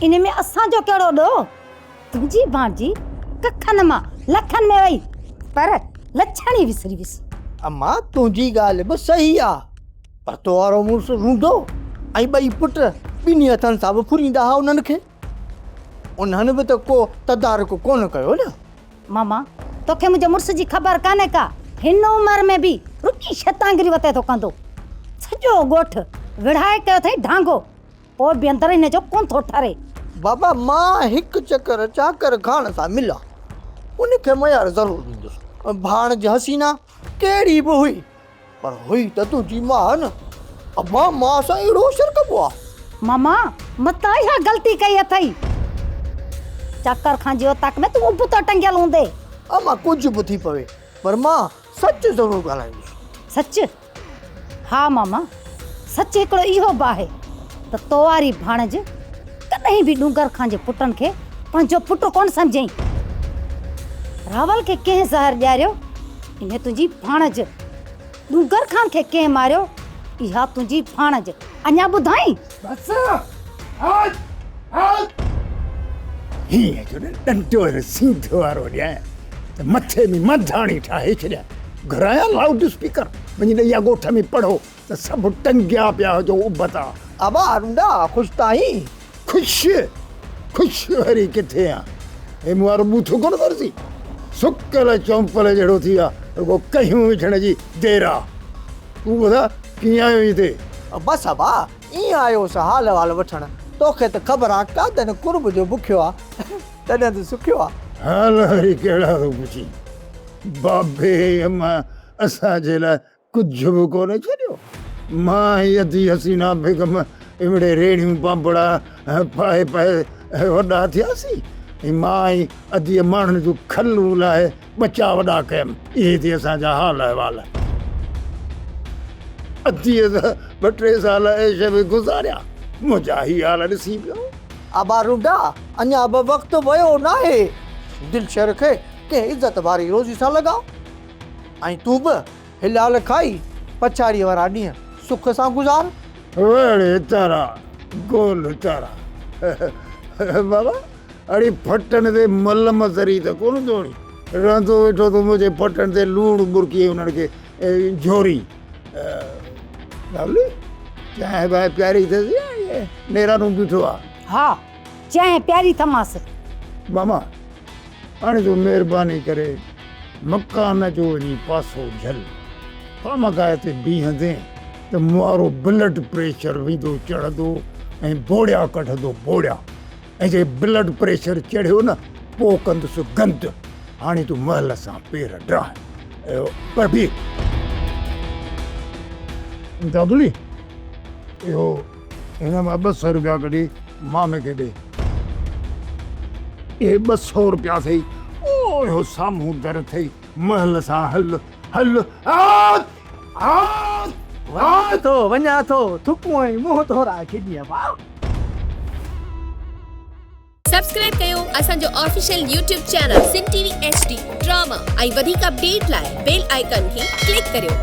इन में असांजो कहिड़ो ॾोह? तुंहिंजी भांजी कखनि मां लखनि में वई पर लछण ई विसरी वियुसि। अम्मा तुंहिंजी ॻाल्हि बि सही आहे, पर तो वारो मुड़ुसु रूंदो ऐं ॿई पुट ॿिन्ही हथनि सां बि फुरींदा हुआ उन्हनि खे। उन्हनि बि त को तदारक कोन कयो न। मामा तोखे मुंहिंजे मुड़ुस जी ख़बर कान्हे का? हिन उमिरि में बि रुकी शतांगिरी वते थो कंदो। सॼो ॻोठ विढ़ाए कयो अथई ढांगो, पोइ बि अंदरि हिन जो कोन थो ठरे। बाबा मां हिकु चकर चाकर खान सां मिला, उनखे मयार ज़रूरु ॾींदुसि। भाणज हसीना कहिड़ी बि हुई, पर हुई त तुंहिंजी मां न। अम्मा मां सां अहिड़ो शर कबो आहे? मामा मता इहा ग़लती कई अथई। चाकर खां जी औताक में तूं उब तो टंगियल हूंदे। अम्मा कुझु बि थी पवे, पर मां सच ज़रूरु ॻाल्हाईंदुसि। सच? हा मामा, सच हिकिड़ो इहो बि आहे त तो वारी भाणज कॾहिं बि डूंगर खां जे पुटनि खे पंहिंजो पुटु कोन सम्झई। रावल खे कंहिं ज़हर ॾियारियो, इन तुंहिंजी भाणज। डूंगर खान खे कंहिं मारियो, इहा तुंहिंजी भाणज। अञा ॿुधाई? बस हीअं जो न डंडो सीधो वारो ॾियां त मथे में मधाणी ठाहे छॾिया। घुराया लाउड स्पीकर, वञी ॾेया ॻोठ में पढ़ो त सभु टंगिया पिया जो उबता। अबा अरुंडा ख़ुशि त आहीं? ख़ुशि वरी किथे आहे? हे मूं वारो बूथो कोन वरिसी, सुकल चौंपल जहिड़ो थी आहे, रुगो कहियूं विझण जी देर आहे। तूं ॿुधा कीअं आयो हिते? बसि अबा ईअं आयोसि हाल वाल वठणु। तोखे त ख़बर आहे कादन कुर्ब जो बुखियो आहे, तॾहिं त सुखियो आहे। हाल वरी कहिड़ा थो पुछी? बाबे अम्मा असांजे लाइ कुझु बि कोन छॾियो। मां यदी हसीना बेगम इमिड़े रेड़ियूं पापड़ा पाए वॾा थियासीं। मां ई अधीअ माण्हुनि जूं खलूं लाइ ॿचा वॾा कयमि। इहे थी असांजा हाल अहिवाल। अधीअ त 2-3 साल ऐश बि गुज़ारिया, मुंहिंजा ही हाल ॾिसी पियो। अबा रुंडा अञा बि वक़्तु वियो न आहे। दिलशर खे कंहिं इज़त वारी रोज़ी सां लॻाओ, ऐं तूं बि हिलाल खाई पछाड़ीअ वारा ॾींहं सुख सां गुज़ार। वड़े तारा गोल तारा बाबा अड़ी फटन ते मल मज़री त कोन जोड़ी रहंदो वेठो तो मुझे फटन ते लूण बुरकी उन्हनि खे झोरी। बाबली चांहि बांहि प्यारी अथसि, नेरा नूं बीठो आहे? हा चांहि प्यारी थमास। मामा हाणे जो महिरबानी करे मकान जो वञी पासो झल। पामकाए ते बीहंदे त मुआरो ब्लड प्रेशर वेंदो चढ़ंदो ऐं बोड़िया कढंदो बोड़िया। ऐं जे ब्लड प्रेशर चढ़ियो न पोइ कंदुसि गंद। हाणे तूं महल सां पेर ड्राह पर बि दादुली इहो हिन मां 200 रुपया कढी मामे खे ॾे। इहे 200 रुपया अथई। ओ इहो साम्हूं दर अथई, महल सां हल हल। वञा थो थुकूं ऐं मुंहुं थोरा खेॾी। सब्सक्राइब कयो असांजो ऑफिशियल यूट्यूब चैनल सिन टीवी HD ड्रामा ऐं वधीक अपडेट लाइ बेल आइकन खे क्लिक करियो।